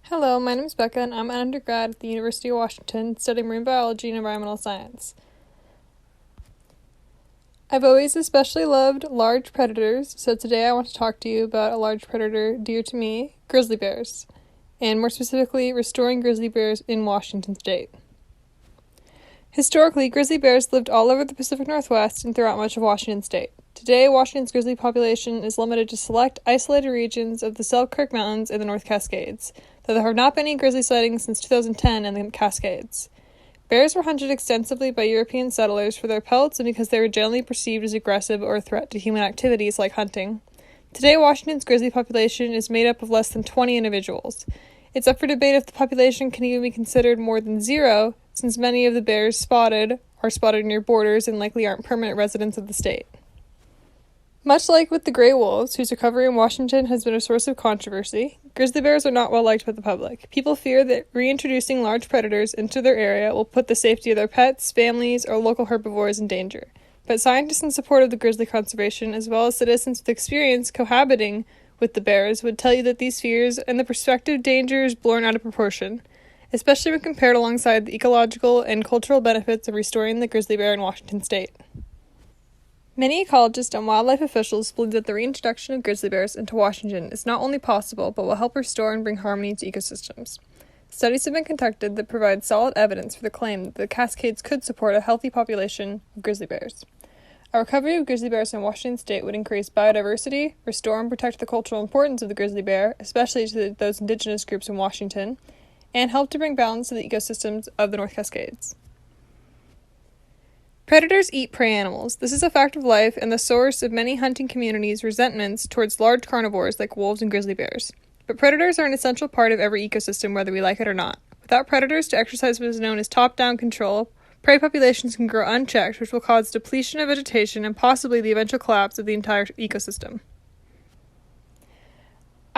Hello, my name is Becca, and I'm an undergrad at the University of Washington studying marine biology and environmental science. I've always especially loved large predators, so today I want to talk to you about a large predator dear to me, grizzly bears, and more specifically, restoring grizzly bears in Washington state. Historically, grizzly bears lived all over the Pacific Northwest and throughout much of Washington state. Today, Washington's grizzly population is limited to select, isolated regions of the Selkirk Mountains and the North Cascades, though there have not been any grizzly sightings since 2010 in the Cascades. Bears were hunted extensively by European settlers for their pelts and because they were generally perceived as aggressive or a threat to human activities like hunting. Today, Washington's grizzly population is made up of less than 20 individuals. It's up for debate if the population can even be considered more than zero, since many of the bears spotted are spotted near borders and likely aren't permanent residents of the state. Much like with the gray wolves, whose recovery in Washington has been a source of controversy, grizzly bears are not well liked by the public. People fear that reintroducing large predators into their area will put the safety of their pets, families, or local herbivores in danger. But scientists in support of the grizzly conservation, as well as citizens with experience cohabiting with the bears, would tell you that these fears and the prospective dangers blown out of proportion, especially when compared alongside the ecological and cultural benefits of restoring the grizzly bear in Washington state. Many ecologists and wildlife officials believe that the reintroduction of grizzly bears into Washington is not only possible, but will help restore and bring harmony to ecosystems. Studies have been conducted that provide solid evidence for the claim that the Cascades could support a healthy population of grizzly bears. A recovery of grizzly bears in Washington state would increase biodiversity, restore and protect the cultural importance of the grizzly bear, especially to those indigenous groups in Washington, and help to bring balance to the ecosystems of the North Cascades. Predators eat prey animals. This is a fact of life and the source of many hunting communities' resentments towards large carnivores like wolves and grizzly bears. But predators are an essential part of every ecosystem, whether we like it or not. Without predators to exercise what is known as top-down control, prey populations can grow unchecked, which will cause depletion of vegetation and possibly the eventual collapse of the entire ecosystem.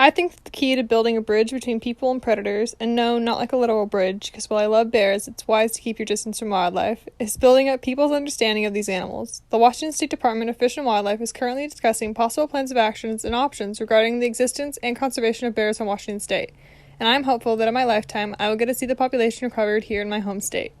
I think that the key to building a bridge between people and predators, and no, not like a literal bridge, because while I love bears, it's wise to keep your distance from wildlife, is building up people's understanding of these animals. The Washington State Department of Fish and Wildlife is currently discussing possible plans of actions and options regarding the existence and conservation of bears in Washington State, and I'm hopeful that in my lifetime I will get to see the population recovered here in my home state.